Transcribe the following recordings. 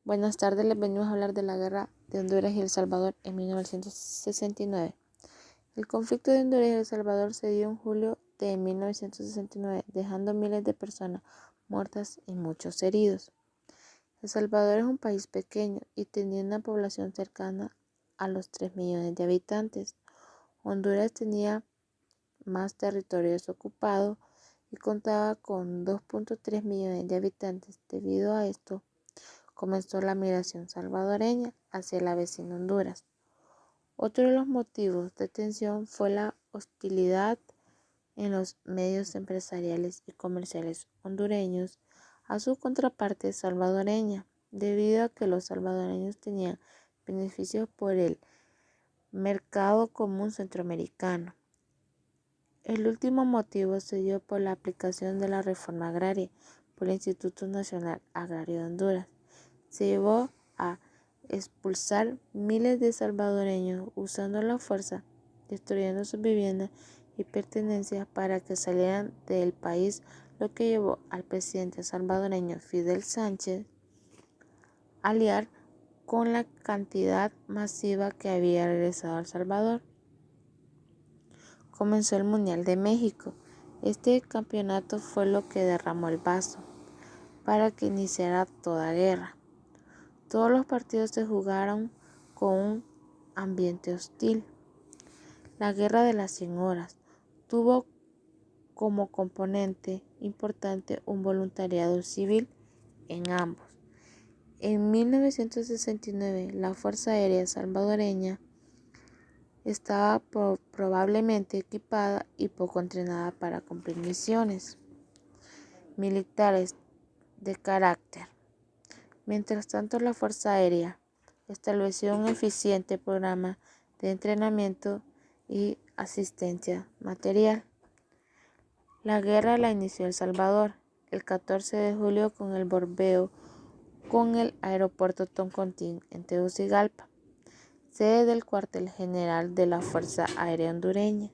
Buenas tardes, les venimos a hablar de la guerra de Honduras y El Salvador en 1969. El conflicto de Honduras y El Salvador se dio en julio de 1969, dejando miles de personas muertas y muchos heridos. El Salvador es un país pequeño y tenía una población cercana a los 3 millones de habitantes. Honduras tenía más territorio desocupado y contaba con 2.3 millones de habitantes. Debido a esto, comenzó la migración salvadoreña hacia la vecina Honduras. Otro de los motivos de tensión fue la hostilidad en los medios empresariales y comerciales hondureños a su contraparte salvadoreña, debido a que los salvadoreños tenían beneficios por el mercado común centroamericano. El último motivo se dio por la aplicación de la reforma agraria por el Instituto Nacional Agrario de Honduras. Se llevó a expulsar miles de salvadoreños usando la fuerza, destruyendo sus viviendas y pertenencias para que salieran del país, lo que llevó al presidente salvadoreño Fidel Sánchez a aliar con la cantidad masiva que había regresado a El Salvador. Comenzó el Mundial de México. Este campeonato fue lo que derramó el vaso para que iniciara toda guerra. Todos los partidos se jugaron con un ambiente hostil. La Guerra de las 100 horas tuvo como componente importante un voluntariado civil en ambos. En 1969, la Fuerza Aérea Salvadoreña estaba probablemente equipada y poco entrenada para cumplir misiones militares de carácter. Mientras tanto, la Fuerza Aérea estableció un eficiente programa de entrenamiento y asistencia material. La guerra la inició El Salvador el 14 de julio con el bombardeo con el aeropuerto Toncontín en Tegucigalpa, sede del cuartel general de la Fuerza Aérea Hondureña,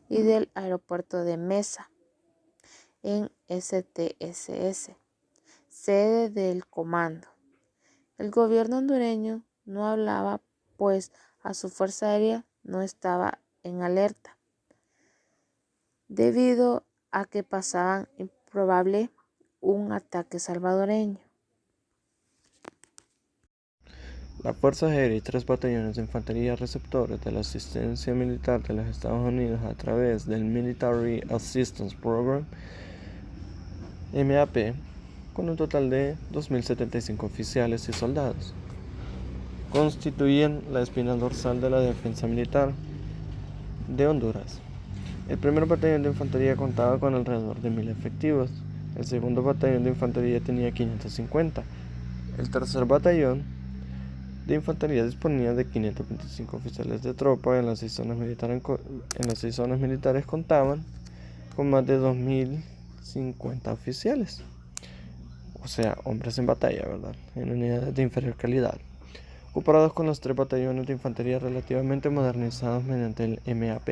y del aeropuerto de Mesa en STSS, sede del comando. El gobierno hondureño no hablaba, pues a su fuerza aérea no estaba en alerta, debido a que pasaban improbable un ataque salvadoreño. La Fuerza Aérea y 3 batallones de infantería receptores de la asistencia militar de los Estados Unidos a través del Military Assistance Program, MAP, con un total de 2.075 oficiales y soldados, constituían la espina dorsal de la defensa militar de Honduras. El primer batallón de infantería contaba con alrededor de 1.000 efectivos, el segundo batallón de infantería tenía 550, el tercer batallón de infantería disponía de 525 oficiales de tropa. En las 6 zonas militares contaban con más de 2.050 oficiales, o sea, hombres en batalla, ¿verdad?, en unidades de inferior calidad, comparados con los 3 batallones de infantería relativamente modernizados mediante el MAP.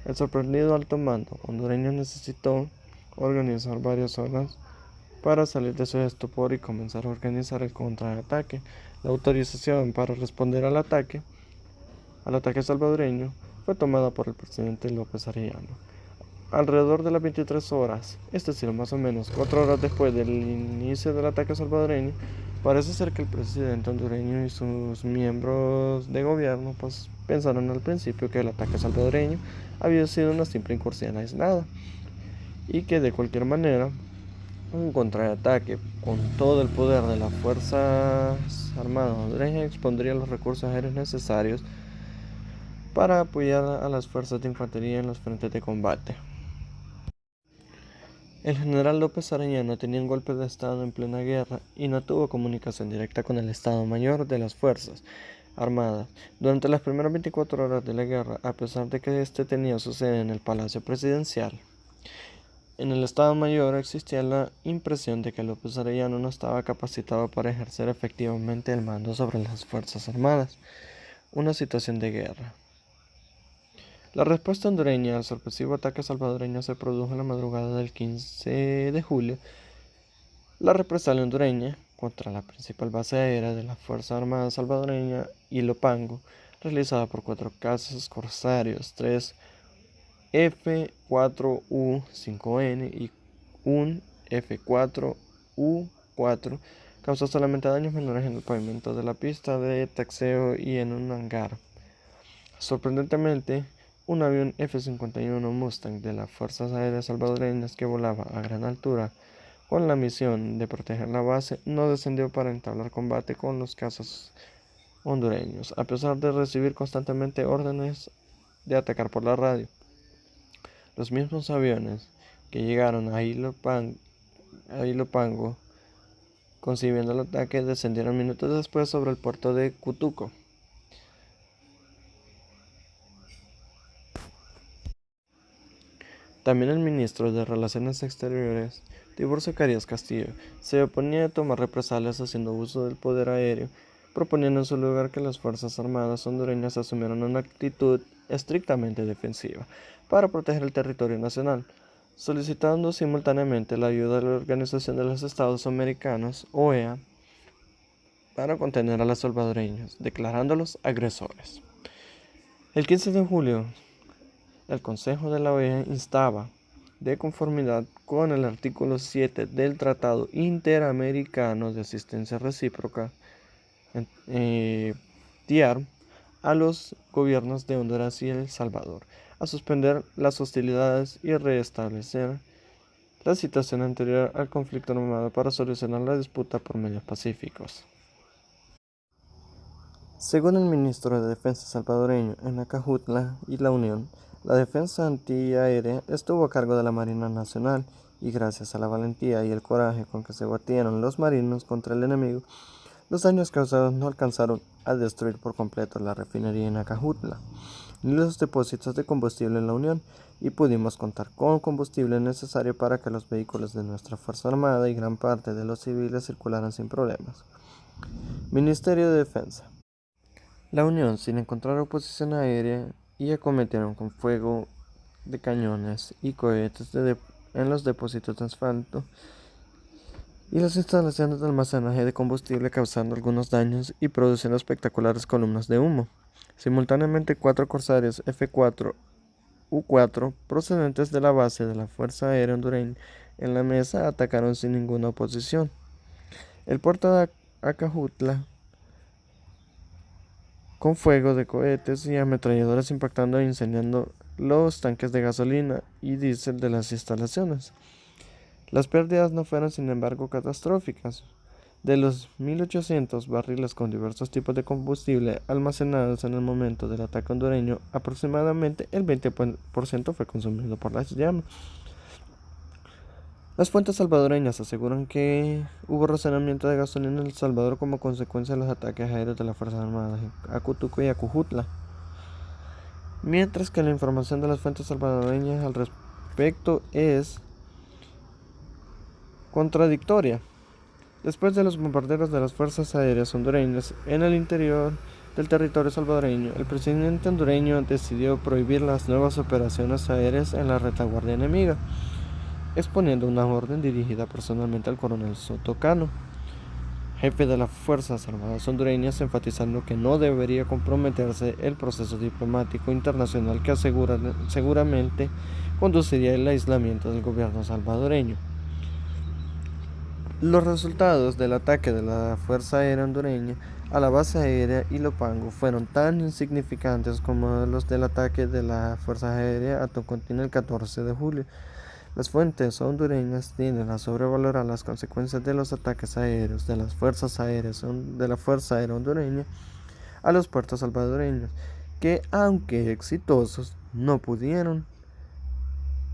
El sorprendido alto mando hondureño necesitó organizar varias zonas para salir de su estupor y comenzar a organizar el contraataque. La autorización para responder al ataque salvadoreño fue tomada por el presidente López Arellano. Alrededor de las 23 horas, es decir, más o menos 4 horas después del inicio del ataque salvadoreño, parece ser que el presidente hondureño y sus miembros de gobierno pensaron al principio que el ataque salvadoreño había sido una simple incursión aislada y que de cualquier manera un contraataque con todo el poder de las Fuerzas Armadas hondureñas expondría los recursos aéreos necesarios para apoyar a las fuerzas de infantería en los frentes de combate. El general López Arellano tenía un golpe de estado en plena guerra y no tuvo comunicación directa con el Estado Mayor de las Fuerzas Armadas durante las primeras 24 horas de la guerra, a pesar de que este tenía su sede en el Palacio Presidencial. En el Estado Mayor existía la impresión de que López Arellano no estaba capacitado para ejercer efectivamente el mando sobre las Fuerzas Armadas. Una situación de guerra. La respuesta hondureña al sorpresivo ataque salvadoreño se produjo en la madrugada del 15 de julio. La represalia hondureña contra la principal base aérea de la Fuerza Armada salvadoreña, Ilopango, realizada por 4 cazas corsarios, 3 F-4U-5N y un F-4U-4, causó solamente daños menores en el pavimento de la pista de taxeo y en un hangar. Sorprendentemente, un avión F-51 Mustang de las Fuerzas Aéreas Salvadoreñas que volaba a gran altura con la misión de proteger la base no descendió para entablar combate con los cazas hondureños, a pesar de recibir constantemente órdenes de atacar por la radio. Los mismos aviones que llegaron a Ilopango concibiendo el ataque descendieron minutos después sobre el puerto de Cutuco. También el ministro de Relaciones Exteriores, Tibor Zacarías Castillo, se oponía a tomar represalias haciendo uso del poder aéreo, proponiendo en su lugar que las Fuerzas Armadas hondureñas asumieran una actitud estrictamente defensiva para proteger el territorio nacional, solicitando simultáneamente la ayuda de la Organización de los Estados Americanos, OEA, para contener a los salvadoreños, declarándolos agresores. El 15 de julio, el Consejo de la OEA instaba, de conformidad con el artículo 7 del Tratado Interamericano de Asistencia Recíproca, TIAR, a los gobiernos de Honduras y El Salvador a suspender las hostilidades y restablecer la situación anterior al conflicto armado para solucionar la disputa por medios pacíficos. Según el ministro de Defensa salvadoreño en Acajutla y la Unión, la defensa antiaérea estuvo a cargo de la Marina Nacional y gracias a la valentía y el coraje con que se batieron los marinos contra el enemigo, los daños causados no alcanzaron a destruir por completo la refinería en Acajutla, ni los depósitos de combustible en la Unión, y pudimos contar con combustible necesario para que los vehículos de nuestra Fuerza Armada y gran parte de los civiles circularan sin problemas. Ministerio de Defensa. La Unión, sin encontrar oposición aérea, y acometieron con fuego de cañones y cohetes en los depósitos de asfalto y las instalaciones de almacenaje de combustible, causando algunos daños y produciendo espectaculares columnas de humo. Simultáneamente, 4 corsarios F-4U-4 procedentes de la base de la Fuerza Aérea Hondureña en la Mesa atacaron sin ninguna oposición el puerto de Acajutla con fuego de cohetes y ametralladoras, impactando e incendiando los tanques de gasolina y diésel de las instalaciones. Las pérdidas no fueron, sin embargo, catastróficas. De los 1.800 barriles con diversos tipos de combustible almacenados en el momento del ataque hondureño, aproximadamente el 20% fue consumido por las llamas. Las fuentes salvadoreñas aseguran que hubo racionamiento de gasolina en El Salvador como consecuencia de los ataques aéreos de las Fuerzas Armadas a Cutuco y a Cujutla, mientras que la información de las fuentes salvadoreñas al respecto es contradictoria. Después de los bombardeos de las fuerzas aéreas hondureñas en el interior del territorio salvadoreño, el presidente hondureño decidió prohibir las nuevas operaciones aéreas en la retaguardia enemiga, exponiendo una orden dirigida personalmente al coronel Soto Cano, jefe de las Fuerzas Armadas hondureñas, enfatizando que no debería comprometerse el proceso diplomático internacional que seguramente conduciría al aislamiento del gobierno salvadoreño. Los resultados del ataque de la Fuerza Aérea hondureña a la base aérea Ilopango fueron tan insignificantes como los del ataque de la Fuerza Aérea a Tocontín el 14 de julio. Las fuentes hondureñas tienden a sobrevalorar las consecuencias de los ataques aéreos de las fuerzas aéreas de la Fuerza Aérea hondureña a los puertos salvadoreños, que aunque exitosos, no pudieron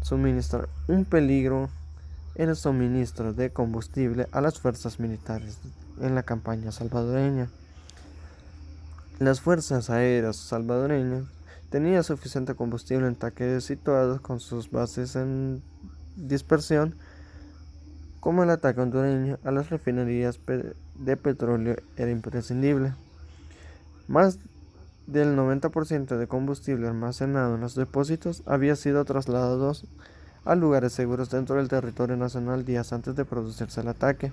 suministrar un peligro en el suministro de combustible a las fuerzas militares en la campaña salvadoreña. Las fuerzas aéreas salvadoreñas tenían suficiente combustible en tanques situados con sus bases en dispersión, como el ataque hondureño a las refinerías de petróleo era imprescindible. Más del 90% de combustible almacenado en los depósitos había sido trasladado a lugares seguros dentro del territorio nacional días antes de producirse el ataque.